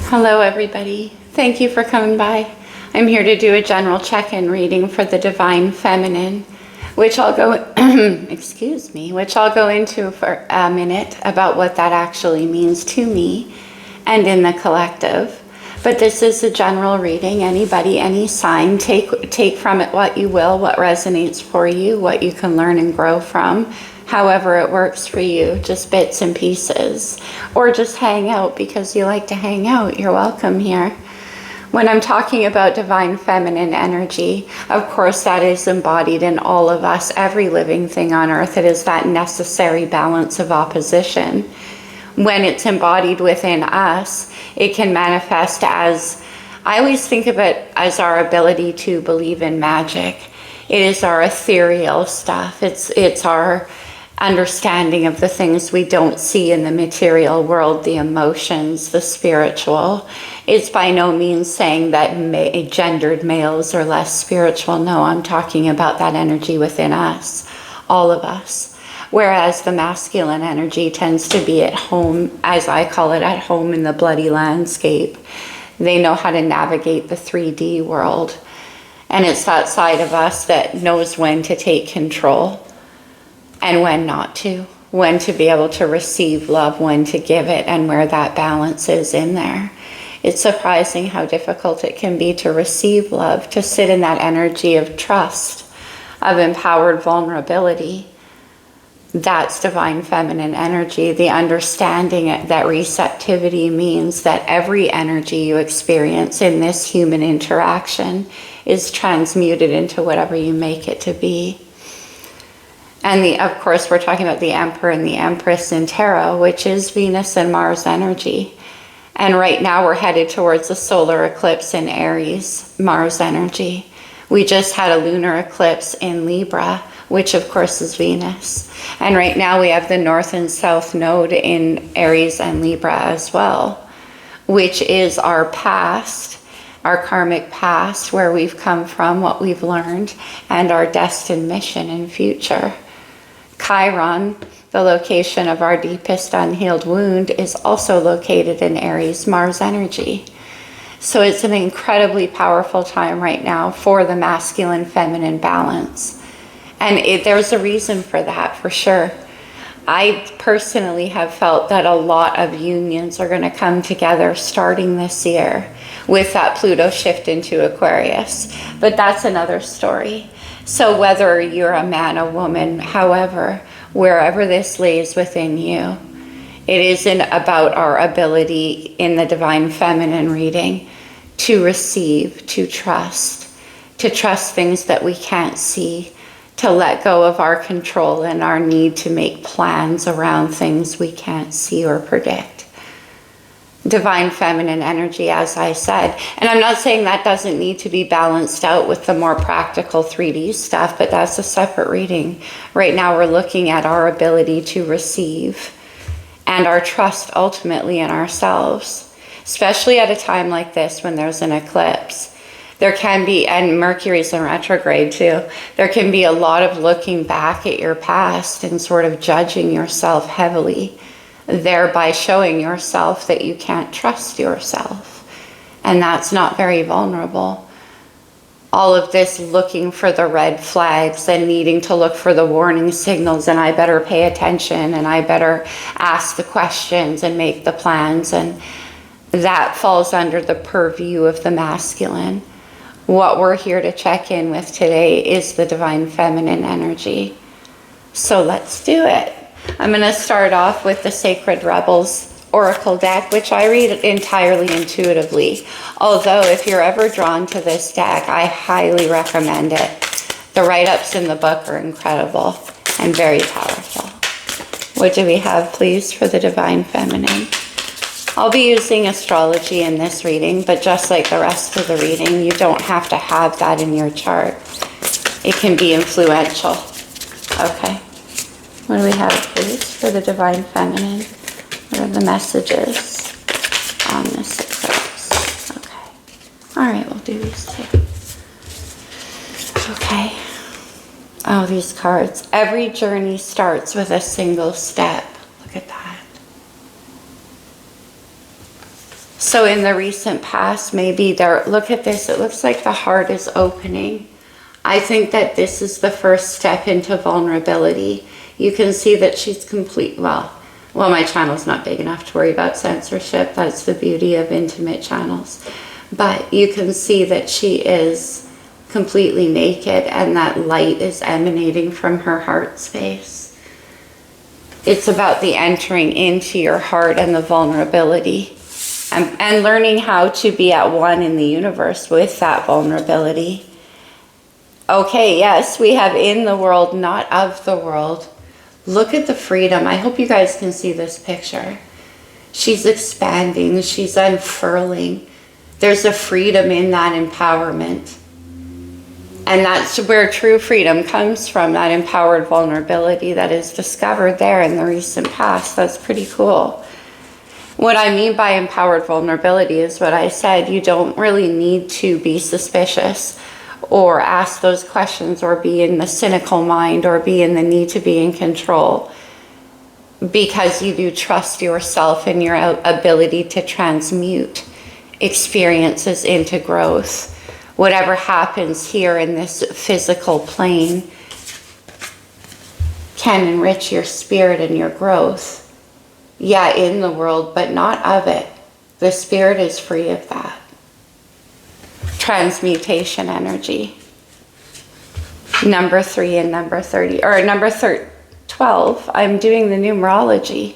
Hello everybody. Thank you for coming by. I'm here to do a general check-in reading for the Divine Feminine, which I'll go which I'll go into for a minute about what that actually means to me and in the collective. But this is a general reading. Anybody, any sign, take from it what you will, what resonates for you, what you can learn and grow from. However it works for you, just bits and pieces, or just hang out because you like to hang out. You're welcome here. When I'm talking about divine feminine energy, of course that is embodied in all of us, every living thing on earth. It is that necessary balance of opposition. When it's embodied within us, it can manifest as, I always think of it as our ability to believe in magic. It is our ethereal stuff. It's our understanding of the things we don't see in the material world, the emotions, the spiritual. It's by no means saying that gendered males are less spiritual. No, I'm talking about that energy within us, all of us. Whereas the masculine energy tends to be at home, as I call it, at home in the bloody landscape. They know how to navigate the 3D world. And it's that side of us that knows when to take control and when not to, when to be able to receive love, when to give it, and where that balance is in there. It's surprising how difficult it can be to receive love, to sit in that energy of trust, of empowered vulnerability. That's divine feminine energy, the understanding that receptivity means that every energy you experience in this human interaction is transmuted into whatever you make it to be. And of course, we're talking about the Emperor and the Empress in Tarot, which is Venus and Mars energy. And right now we're headed towards a solar eclipse in Aries, Mars energy. We just had a lunar eclipse in Libra, which of course is Venus. And right now we have the North and South node in Aries and Libra as well, which is our past, our karmic past, where we've come from, what we've learned, and our destined mission and future. Chiron, the location of our deepest unhealed wound, is also located in Aries, Mars energy. So it's an incredibly powerful time right now for the masculine-feminine balance. And there's a reason for that, for sure. I personally have felt that a lot of unions are going to come together starting this year with that Pluto shift into Aquarius. But that's another story. So whether you're a man, a woman, however, wherever this lays within you, it isn't about our ability in the divine feminine reading to receive, to trust things that we can't see, to let go of our control and our need to make plans around things we can't see or predict. Divine feminine energy, as I said. And I'm not saying that doesn't need to be balanced out with the more practical 3D stuff, but that's a separate reading. Right now we're looking at our ability to receive and our trust ultimately in ourselves, especially at a time like this when there's an eclipse. There can be, and Mercury's in retrograde too, there can be a lot of looking back at your past and sort of judging yourself heavily, thereby showing yourself that you can't trust yourself. And that's not very vulnerable. All of this looking for the red flags and needing to look for the warning signals, and I better pay attention and I better ask the questions and make the plans, and that falls under the purview of the masculine. What we're here to check in with today is the divine feminine energy. So let's do it. I'm going to start off with the Sacred Rebels Oracle deck, which I read entirely intuitively. Although if you're ever drawn to this deck, I highly recommend it. The write-ups in the book are incredible and very powerful. What do we have, please, for the divine feminine? I'll be using astrology in this reading, but just like the rest of the reading, you don't have to have that in your chart. It can be influential. Okay. What do we have, please, for the divine feminine? What are the messages on this eclipse? Okay. All right, we'll do these two. Okay. Oh, these cards. Every journey starts with a single step. Look at that. So in the recent past, maybe look at this, it looks like the heart is opening. I think that this is the first step into vulnerability. You can see that she's well, my channel's not big enough to worry about censorship. That's the beauty of intimate channels. But you can see that she is completely naked and that light is emanating from her heart space. It's about the entering into your heart and the vulnerability and learning how to be at one in the universe with that vulnerability. Okay, yes, we have in the world, not of the world. Look at the freedom. I hope you guys can see this picture. She's expanding, she's unfurling. There's a freedom in that empowerment. And that's where true freedom comes from, that empowered vulnerability that is discovered there in the recent past. That's pretty cool. What I mean by empowered vulnerability is what I said. You don't really need to be suspicious or ask those questions or be in the cynical mind or be in the need to be in control, because you do trust yourself and your ability to transmute experiences into growth. Whatever happens here in this physical plane can enrich your spirit and your growth. Yeah, in the world, but not of it. The spirit is free of that. Transmutation energy. Number 3 and number 30, or number 12. I'm doing the numerology.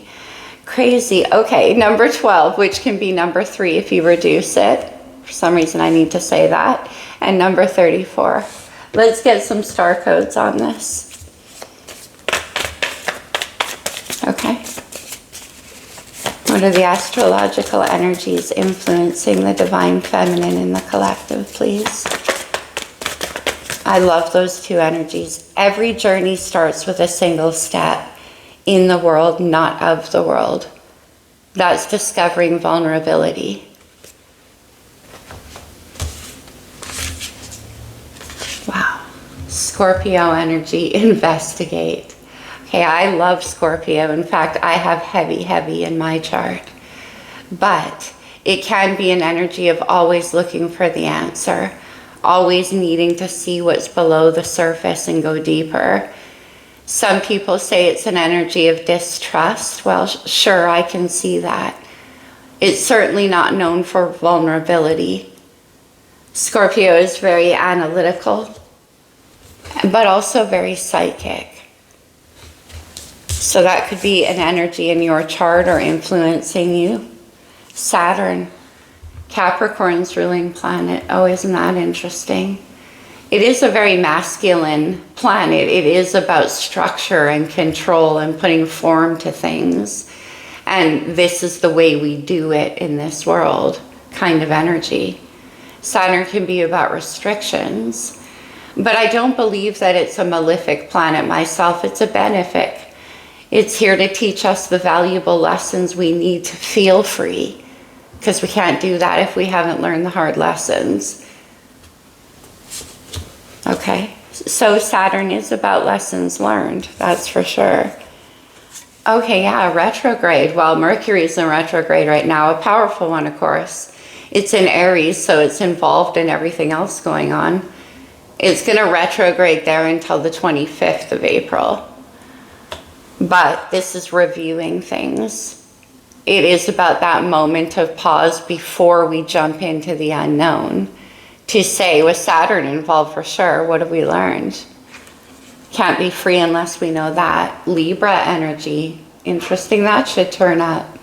Crazy. Okay, number 12, which can be number 3 if you reduce it. For some reason I need to say that. And number 34. Let's get some star codes on this. Okay. What are the astrological energies influencing the divine feminine in the collective, please? I love those two energies. Every journey starts with a single step. In the world, not of the world. That's discovering vulnerability. Wow. Scorpio energy, investigate. Okay, I love Scorpio. In fact, I have heavy in my chart. But it can be an energy of always looking for the answer, always needing to see what's below the surface and go deeper. Some people say it's an energy of distrust. Well, sure, I can see that. It's certainly not known for vulnerability. Scorpio is very analytical, but also very psychic. So that could be an energy in your chart or influencing you. Saturn, Capricorn's ruling planet. Oh, isn't that interesting? It is a very masculine planet. It is about structure and control and putting form to things. And this is the way we do it in this world, kind of energy. Saturn can be about restrictions, but I don't believe that it's a malefic planet myself. It's a benefic. It's here to teach us the valuable lessons we need to feel free, because we can't do that if we haven't learned the hard lessons. Okay, so Saturn is about lessons learned, that's for sure. Okay, yeah, retrograde. Well, Mercury's in retrograde right now, a powerful one, of course. It's in Aries, so it's involved in everything else going on. It's going to retrograde there until the 25th of April. But this is reviewing things. It is about that moment of pause before we jump into the unknown. To say, with Saturn involved for sure, what have we learned? Can't be free unless we know that. Libra energy, interesting, that should turn up.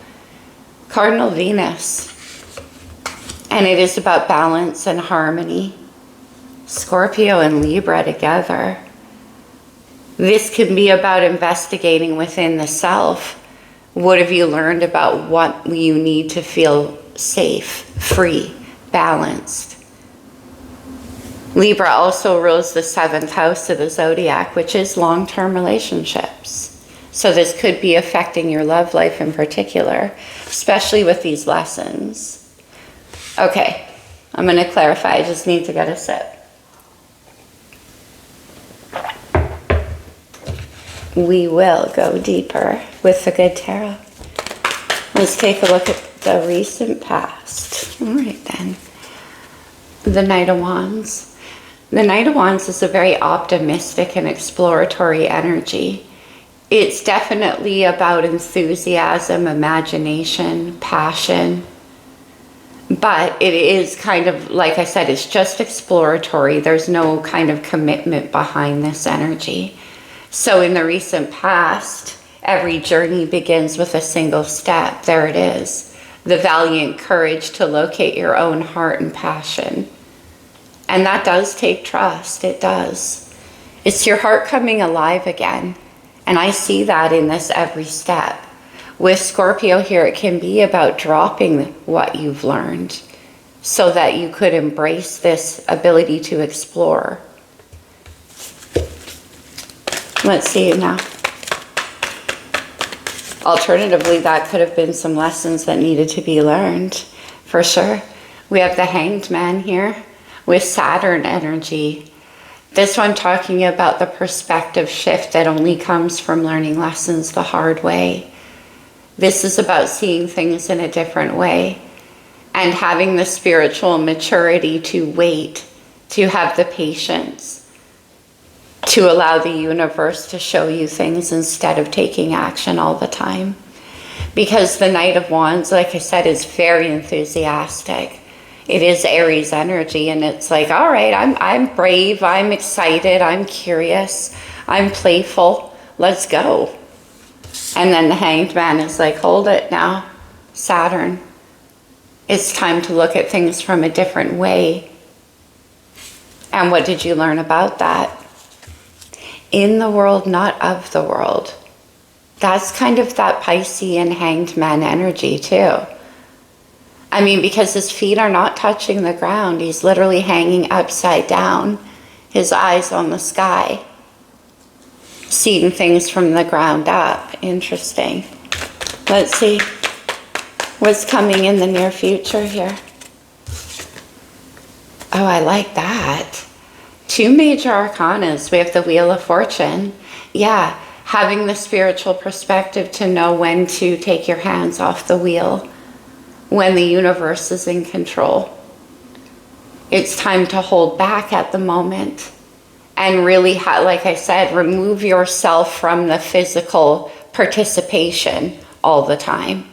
Cardinal Venus. And it is about balance and harmony. Scorpio and Libra together. This can be about investigating within the self. What have you learned about what you need to feel safe, free, balanced? Libra also rules the 7th house of the zodiac, which is long-term relationships. So this could be affecting your love life in particular, especially with these lessons. Okay, I'm going to clarify. I just need to get a sip. We will go deeper with the good tarot. Let's take a look at the recent past. All right then. The Knight of Wands. The Knight of Wands is a very optimistic and exploratory energy. It's definitely about enthusiasm, imagination, passion. But it is kind of, like I said, it's just exploratory. There's no kind of commitment behind this energy. So in the recent past, every journey begins with a single step. There it is. The valiant courage to locate your own heart and passion. And that does take trust. It does. It's your heart coming alive again. And I see that in this every step. With Scorpio here, it can be about dropping what you've learned so that you could embrace this ability to explore. Let's see now. Alternatively, that could have been some lessons that needed to be learned, for sure. We have the Hanged Man here with Saturn energy. This one talking about the perspective shift that only comes from learning lessons the hard way. This is about seeing things in a different way and having the spiritual maturity to wait, to have the patience, to allow the universe to show you things instead of taking action all the time. Because the Knight of Wands, like I said, is very enthusiastic. It is Aries energy, and it's like, all right, I'm brave, I'm excited, I'm curious, I'm playful, let's go. And then the Hanged Man is like, hold it now, Saturn. It's time to look at things from a different way. And what did you learn about that? In the world, not of the world. That's kind of that Piscean Hanged Man energy too. I mean, because his feet are not touching the ground. He's literally hanging upside down, his eyes on the sky, seeing things from the ground up. Interesting. Let's see what's coming in the near future here. Oh, I like that. Two major arcanas. We have the Wheel of Fortune. Yeah, having the spiritual perspective to know when to take your hands off the wheel, when the universe is in control. It's time to hold back at the moment and really, like I said, remove yourself from the physical participation all the time.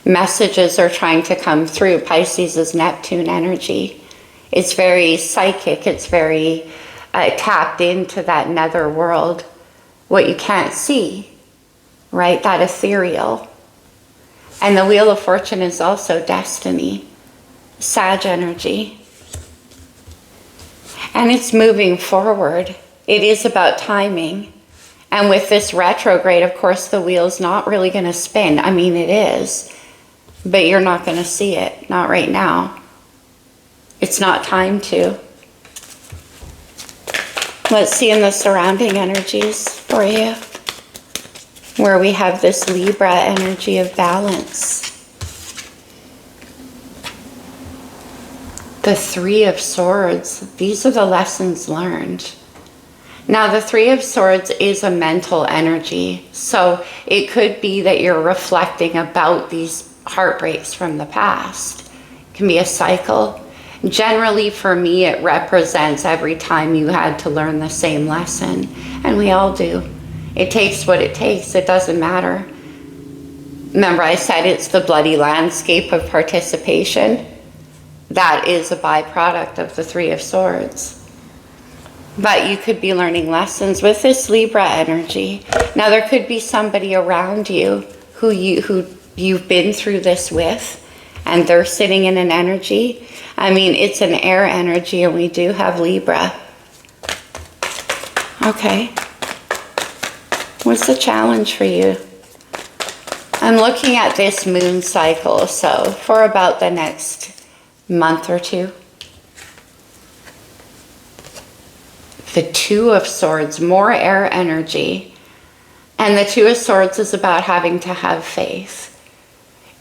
Messages are trying to come through. Pisces is Neptune energy. It's very psychic. It's very tapped into that nether world, what you can't see, right? That ethereal. And the Wheel of Fortune is also destiny, Sag energy. And it's moving forward. It is about timing. And with this retrograde, of course, the wheel's not really going to spin. I mean, it is, but you're not going to see it. Not right now. It's not time to. Let's see in the surrounding energies for you, where we have this Libra energy of balance. The Three of Swords. These are the lessons learned. Now, the Three of Swords is a mental energy. So it could be that you're reflecting about these heartbreaks from the past. It can be a cycle. Generally, for me, it represents every time you had to learn the same lesson. And we all do. It takes what it takes. It doesn't matter. Remember, I said it's the bloody landscape of participation. That is a byproduct of the Three of Swords. But you could be learning lessons with this Libra energy. Now, there could be somebody around you who you've been through this with, and they're sitting in an energy. I mean, it's an air energy, and we do have Libra. Okay. What's the challenge for you? I'm looking at this moon cycle, so for about the next month or two. The Two of Swords, more air energy. And the Two of Swords is about having to have faith.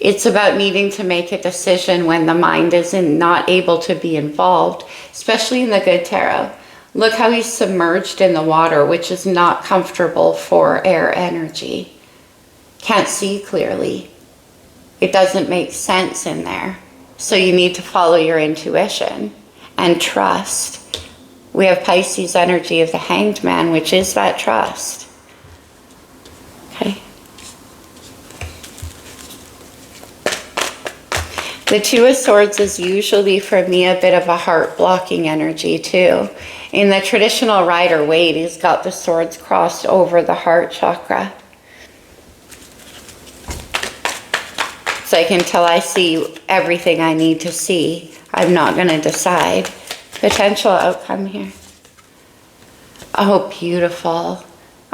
It's about needing to make a decision when the mind is not able to be involved, especially in the Good Tarot. Look how he's submerged in the water, which is not comfortable for air energy. Can't see clearly. It doesn't make sense in there. So you need to follow your intuition and trust. We have Pisces energy of the Hanged Man, which is that trust. Okay. The Two of Swords is usually for me a bit of a heart blocking energy too. In the traditional Rider-Waite, he's got the swords crossed over the heart chakra. It's like until I see everything I need to see, I'm not going to decide. Potential outcome here. Oh, beautiful.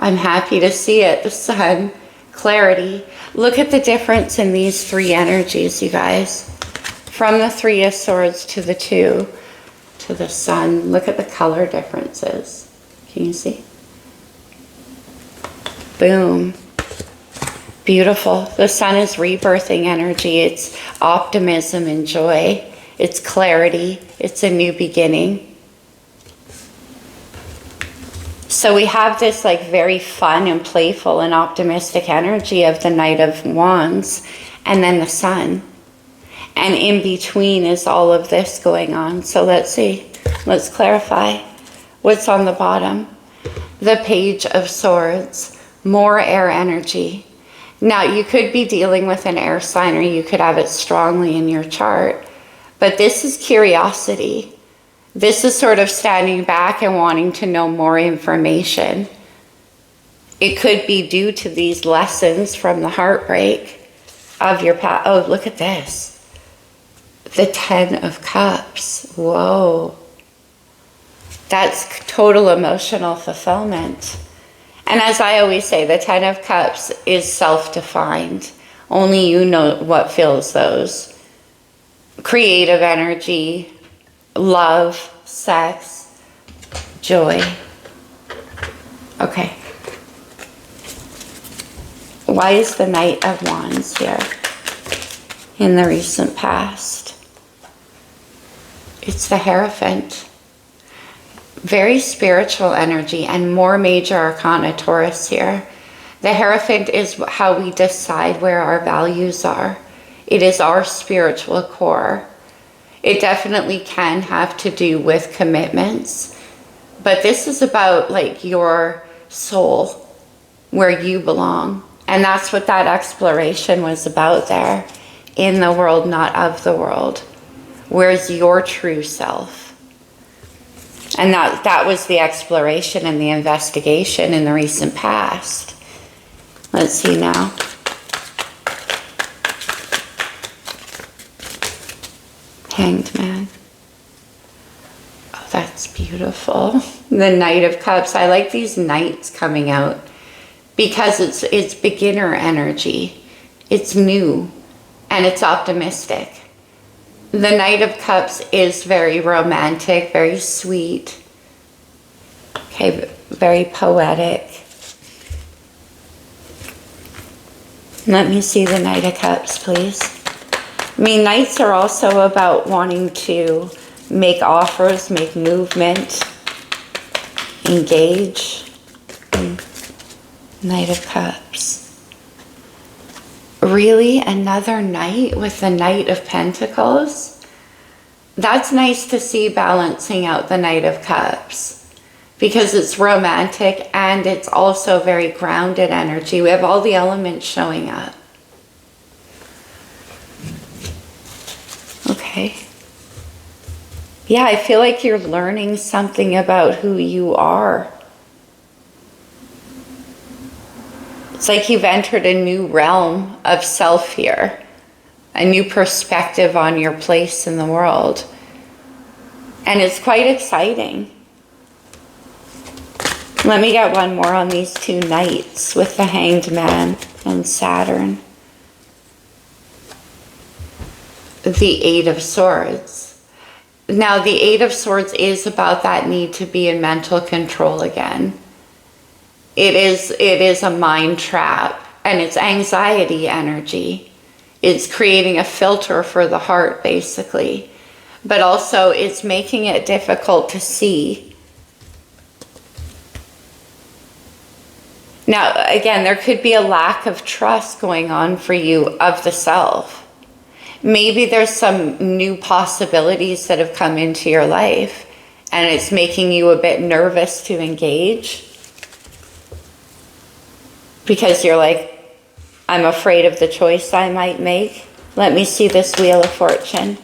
I'm happy to see it. The Sun, clarity. Look at the difference in these three energies, you guys. From the Three of Swords to the Two, to the Sun. Look at the color differences. Can you see? Boom. Beautiful. The Sun is rebirthing energy. It's optimism and joy. It's clarity. It's a new beginning. So we have this like very fun and playful and optimistic energy of the Knight of Wands and then the Sun. And in between is all of this going on. So let's see. Let's clarify what's on the bottom. The Page of Swords. More air energy. Now you could be dealing with an air sign or you could have it strongly in your chart. But this is curiosity. This is sort of standing back and wanting to know more information. It could be due to these lessons from the heartbreak of your past. Oh, look at this. The Ten of Cups. Whoa. That's total emotional fulfillment. And as I always say, the Ten of Cups is self-defined. Only you know what fills those. Creative energy, love, sex, joy. Okay. Why is the Knight of Wands here in the recent past? It's the Hierophant. Very spiritual energy and more major arcana Taurus here. The Hierophant is how we decide where our values are. It is our spiritual core. It definitely can have to do with commitments, but this is about like your soul, where you belong. And that's what that exploration was about there. In the world, not of the world. Where's your true self? And that was the exploration and the investigation in the recent past. Let's see now. Hanged Man. Oh, that's beautiful. The Knight of Cups. I like these knights coming out because it's beginner energy. It's new and it's optimistic. The Knight of Cups is very romantic, very sweet. Okay, very poetic. Let me see the Knight of Cups, please. I mean, Knights are also about wanting to make offers, make movement, engage. Knight of Cups. Really? Another Knight with the Knight of Pentacles? That's nice to see balancing out the Knight of Cups because it's romantic and it's also very grounded energy. We have all the elements showing up. Okay. Yeah, I feel like you're learning something about who you are. It's like you've entered a new realm of self here, a new perspective on your place in the world. And it's quite exciting. Let me get one more on these two knights with the Hanged Man and Saturn. The Eight of Swords. Now, the Eight of Swords is about that need to be in mental control again. It is a mind trap, and it's anxiety energy. It's creating a filter for the heart, basically. But also, it's making it difficult to see. Now, again, there could be a lack of trust going on for you of the self. maybe there's some new possibilities that have come into your life and it's making you a bit nervous to engage because you're like, I'm afraid of the choice I might make. Let me see this Wheel of Fortune.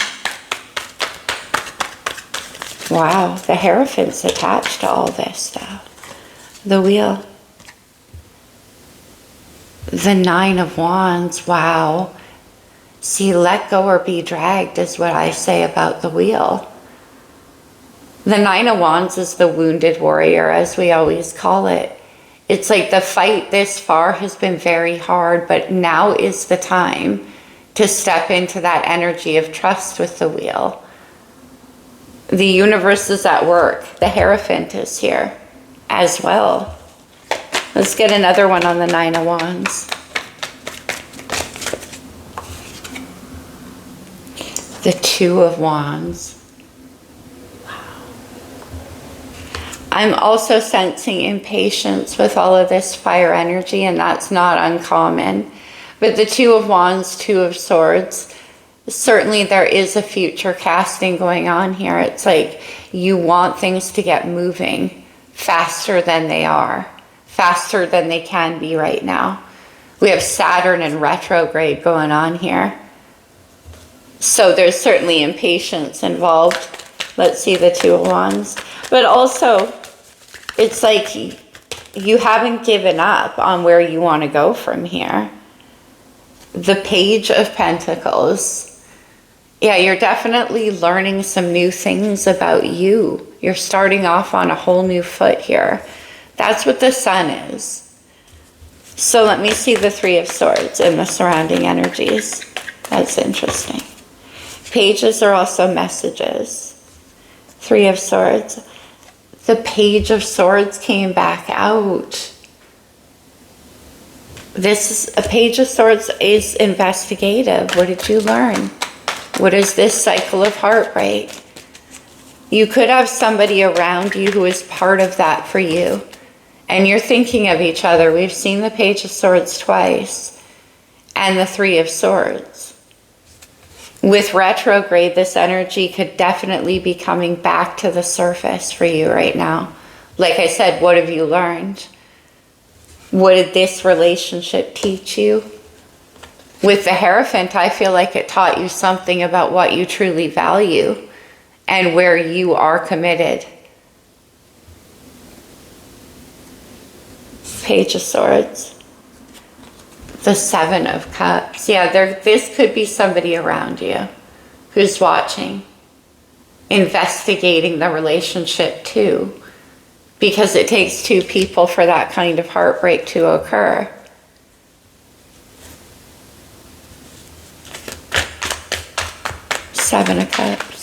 Wow, the Hierophant's attached to all this though. The Wheel. The Nine of Wands, wow. See, let go or be dragged is what I say about the Wheel. The Nine of Wands is the wounded warrior, as we always call it. It's like the fight this far has been very hard, but now is the time to step into that energy of trust with the Wheel. The universe is at work. The Hierophant is here as well. Let's get another one on the Nine of Wands. The Two of Wands. Wow. I'm also sensing impatience with all of this fire energy, and that's not uncommon. But the Two of Wands, Two of Swords, certainly there is a future casting going on here. It's like you want things to get moving faster than they are, faster than they can be right now. We have Saturn in retrograde going on here. So there's certainly impatience involved. Let's see the Two of Wands. But also, it's like you haven't given up on where you want to go from here. The Page of Pentacles. Yeah, you're definitely learning some new things about you. You're starting off on a whole new foot here. That's what the Sun is. So let me see the Three of Swords and the surrounding energies. That's interesting. Pages are also messages. Three of Swords. The Page of Swords came back out. This is a Page of Swords is investigative. What did you learn? What is this cycle of heartbreak? You could have somebody around you who is part of that for you. And you're thinking of each other. We've seen the Page of Swords twice. And the Three of Swords. With retrograde, this energy could definitely be coming back to the surface for you right now. Like I said, what have you learned? What did this relationship teach you? With the Hierophant, I feel like it taught you something about what you truly value and where you are committed. Page of Swords. The Seven of Cups. Yeah, this could be somebody around you who's watching, investigating the relationship too, because it takes two people for that kind of heartbreak to occur. Seven of Cups.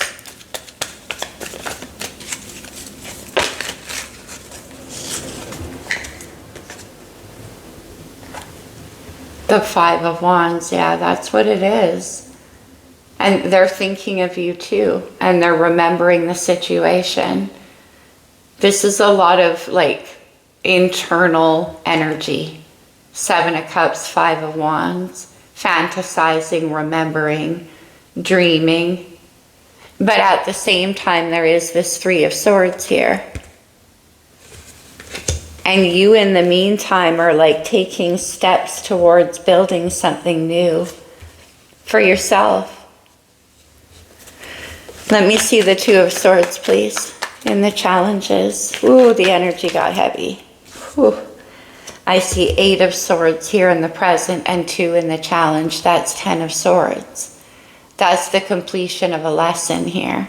The Five of Wands, yeah, that's what it is. And they're thinking of you too, and they're remembering the situation. This is a lot of like internal energy. Seven of Cups, Five of Wands, fantasizing, remembering, dreaming. But at the same time, there is this Three of Swords here. And you, in the meantime, are like taking steps towards building something new for yourself. Let me see the Two of Swords, please, in the challenges. Ooh, the energy got heavy. Ooh. I see Eight of Swords here in the present and Two in the challenge. That's Ten of Swords. That's the completion of a lesson here.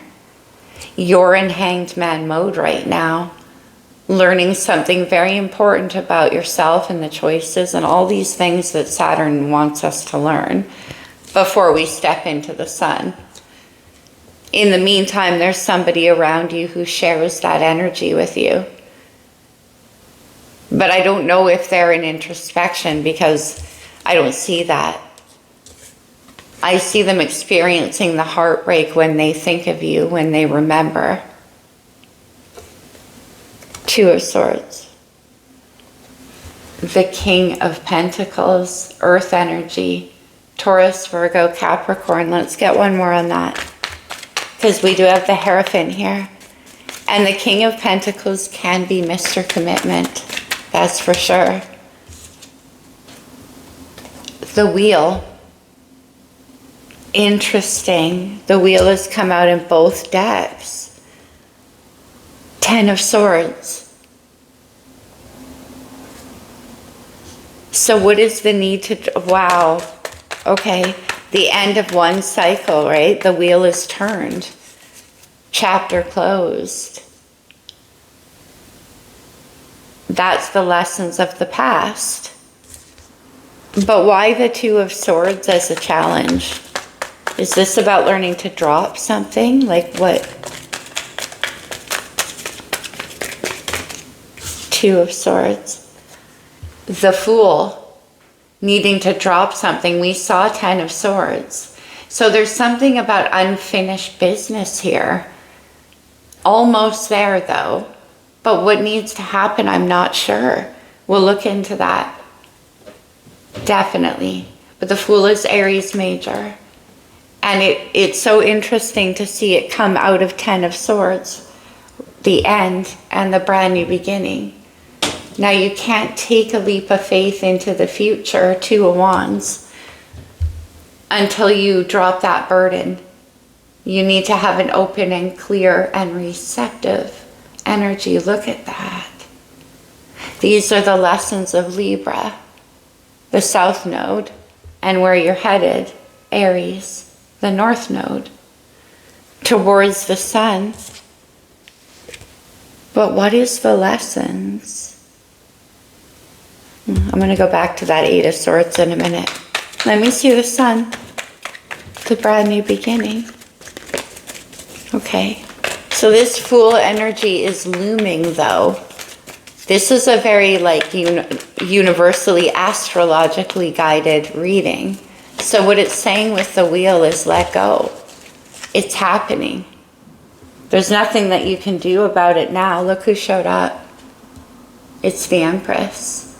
You're in Hanged Man mode right now, learning something very important about yourself and the choices and all these things that Saturn wants us to learn before we step into the Sun. In the meantime, there's somebody around you who shares that energy with you. But I don't know if they're in introspection because I don't see that. I see them experiencing the heartbreak when they think of you, when they remember. Two of Swords. The King of Pentacles, earth energy, Taurus, Virgo, Capricorn. Let's get one more on that, because we do have the Hierophant here. And the King of Pentacles can be Mr. Commitment. That's for sure. The Wheel. Interesting. The Wheel has come out in both decks. 10 of Swords. So what is the need to, wow. Okay, the end of one cycle, right? The wheel is turned. Chapter closed. That's the lessons of the past. But why the Two of Swords as a challenge? Is this about learning to drop something? Like what? Two of Swords. The Fool, needing to drop something. We saw 10 of Swords. So there's something about unfinished business here. Almost there though. But what needs to happen, I'm not sure. We'll look into that. Definitely. But the Fool is Aries major. And it's so interesting to see it come out of 10 of Swords. The end and the brand new beginning. Now you can't take a leap of faith into the future, Two of Wands, until you drop that burden. You need to have an open and clear and receptive energy. Look at that. These are the lessons of Libra, the South Node, and where you're headed, Aries, the North Node, towards the Sun. But what is the lessons? I'm going to go back to that Eight of Swords in a minute. Let me see the Sun. The brand new beginning. Okay. So this Fool energy is looming though. This is a very like universally astrologically guided reading. So what it's saying with the Wheel is let go. It's happening. There's nothing that you can do about it now. Look who showed up. It's the Empress.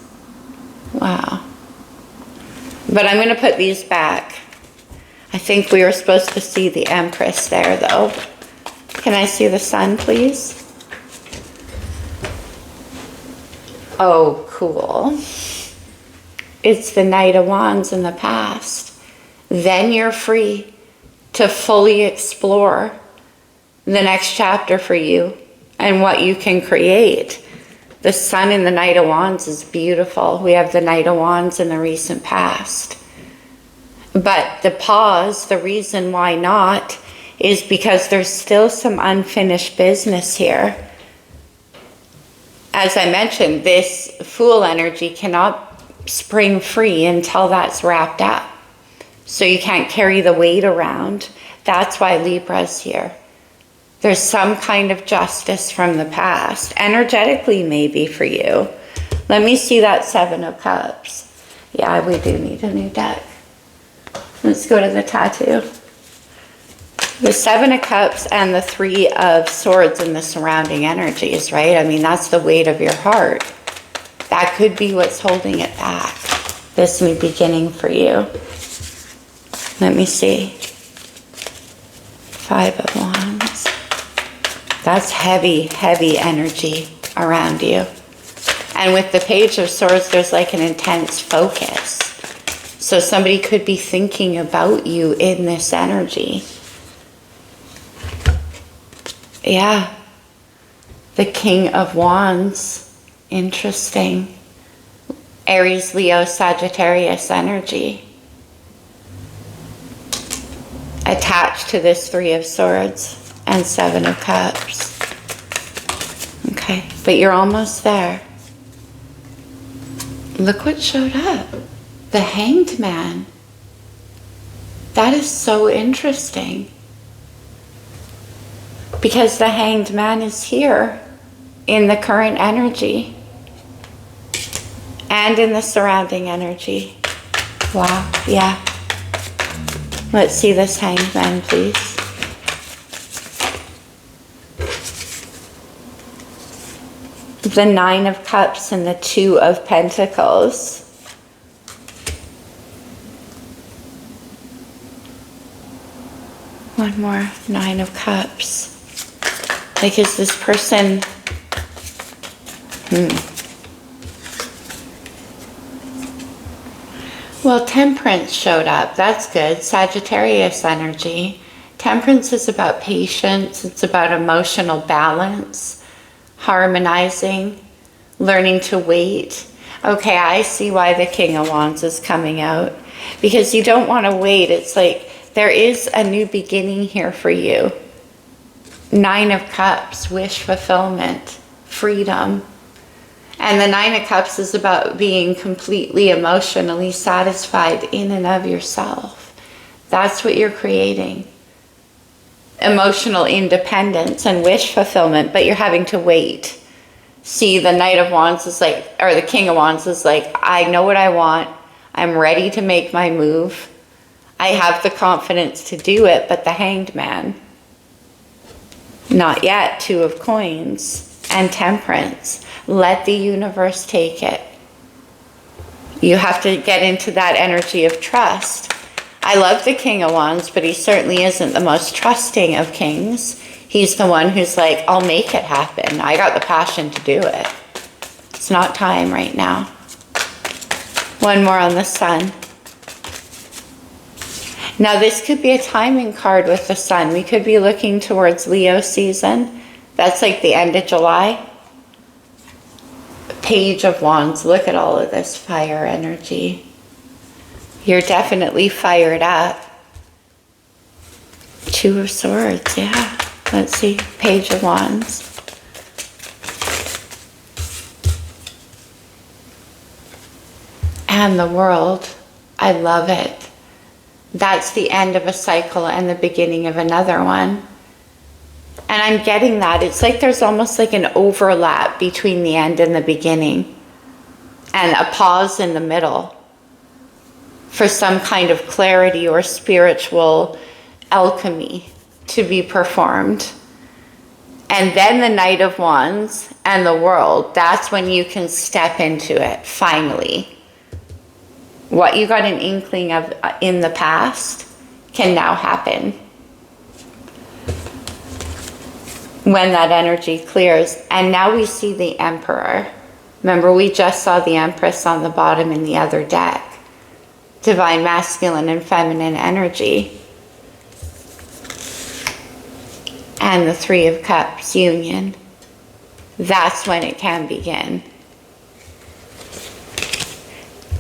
Wow. But I'm going to put these back. I think we were supposed to see the Empress there, though. Can I see the Sun, please? Oh, cool. It's the Knight of Wands in the past. Then you're free to fully explore the next chapter for you and what you can create. The Sun in the Knight of Wands is beautiful. We have the Knight of Wands in the recent past. But the pause, the reason why not, is because there's still some unfinished business here. As I mentioned, this Fool energy cannot spring free until that's wrapped up. So you can't carry the weight around. That's why Libra's here. There's some kind of justice from the past, energetically maybe for you. Let me see that Seven of Cups. Yeah, we do need a new deck. Let's go to the tattoo. The Seven of Cups and the Three of Swords and the surrounding energies, right? I mean, that's the weight of your heart. That could be what's holding it back. This new beginning for you. Let me see. Five of Wands. That's heavy, heavy energy around you. And with the Page of Swords, there's like an intense focus. So somebody could be thinking about you in this energy. Yeah. The King of Wands. Interesting. Aries, Leo, Sagittarius energy. Attached to this Three of Swords and Seven of Cups. Okay, but you're almost there. Look what showed up. The Hanged Man. That is so interesting. Because the Hanged Man is here in the current energy and in the surrounding energy. Wow, yeah. Let's see this Hanged Man, please. The Nine of Cups and the Two of Pentacles. One more, Nine of Cups. Like, is this person... Well, Temperance showed up. That's good. Sagittarius energy. Temperance is about patience. It's about emotional balance, harmonizing, learning to wait. Okay, I see why the King of Wands is coming out. Because you don't want to wait. It's like there is a new beginning here for you. Nine of Cups, wish fulfillment, freedom. And the Nine of Cups is about being completely emotionally satisfied in and of yourself. That's what you're creating. Emotional independence and wish fulfillment, but you're having to wait. See, the Knight of Wands is like, or the King of Wands is like, I know what I want. I'm ready to make my move. I have the confidence to do it, but the Hanged Man. Not yet. Two of Coins and Temperance. Let the universe take it. You have to get into that energy of trust. I love the King of Wands, but he certainly isn't the most trusting of kings. He's the one who's like, I'll make it happen. I got the passion to do it. It's not time right now. One more on the Sun. Now this could be a timing card with the Sun. We could be looking towards Leo season. That's like the end of July. Page of Wands. Look at all of this fire energy. You're definitely fired up. Two of Swords, yeah. Let's see. Page of Wands. And the World. I love it. That's the end of a cycle and the beginning of another one. And I'm getting that. It's like there's almost like an overlap between the end and the beginning. And a pause in the middle for some kind of clarity or spiritual alchemy to be performed. And then the Knight of Wands and the World, that's when you can step into it, finally. What you got an inkling of in the past can now happen. When that energy clears. And now we see the Emperor. Remember, we just saw the Empress on the bottom in the other deck. Divine masculine and feminine energy. And the Three of Cups union. That's when it can begin.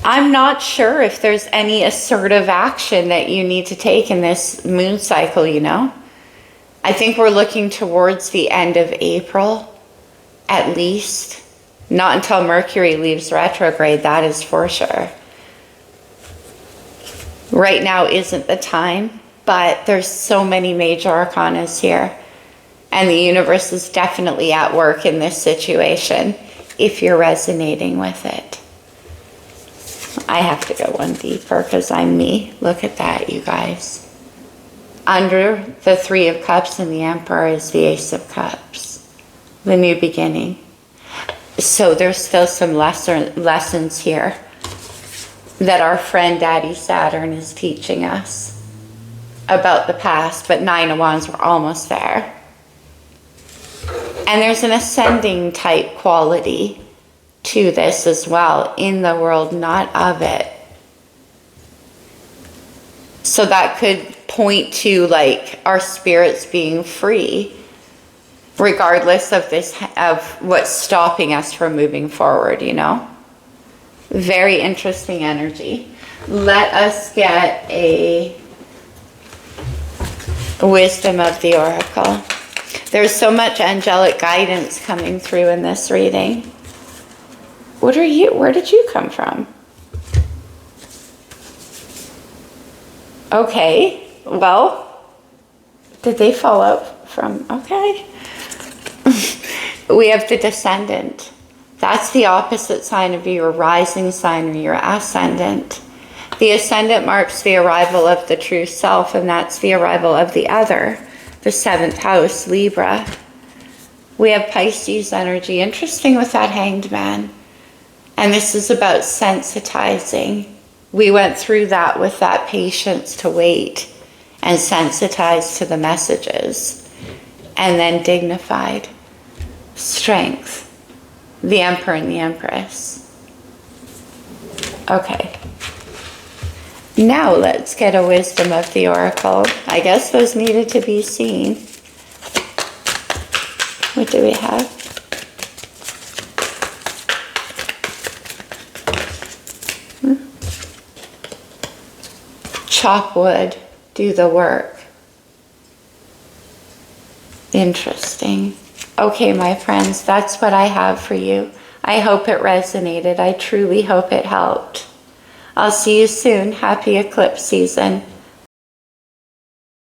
I'm not sure if there's any assertive action that you need to take in this moon cycle, you know? I think we're looking towards the end of April, at least. Not until Mercury leaves retrograde, that is for sure. Right now isn't the time, but there's so many major arcanas here. And the universe is definitely at work in this situation, if you're resonating with it. I have to go one deeper because I'm me. Look at that, you guys. Under the Three of Cups and the Emperor is the Ace of Cups. The new beginning. So there's still some lessons here that our friend Daddy Saturn is teaching us about the past. But Nine of Wands, we're almost there. And there's an ascending type quality to this as well. In the world, not of it. So that could point to like our spirits being free, regardless of this, of what's stopping us from moving forward, you know? Very interesting energy. Let us get a wisdom of the oracle. There's so much angelic guidance coming through in this reading. What are you? Where did you come from? Okay, well, did they fall out from? Okay. We have the Descendant. That's the opposite sign of your rising sign or your ascendant. The Ascendant marks the arrival of the true self, and that's the arrival of the other, the 7th house, Libra. We have Pisces energy. Interesting with that Hanged Man. And this is about sensitizing. We went through that with that patience to wait and sensitized to the messages. And then dignified. Strength. The Emperor and the Empress. Okay. Now let's get a wisdom of the Oracle. I guess those needed to be seen. What do we have? Chop wood, do the work. Interesting. Okay, my friends, that's what I have for you. I hope it resonated. I truly hope it helped. I'll see you soon. Happy eclipse season.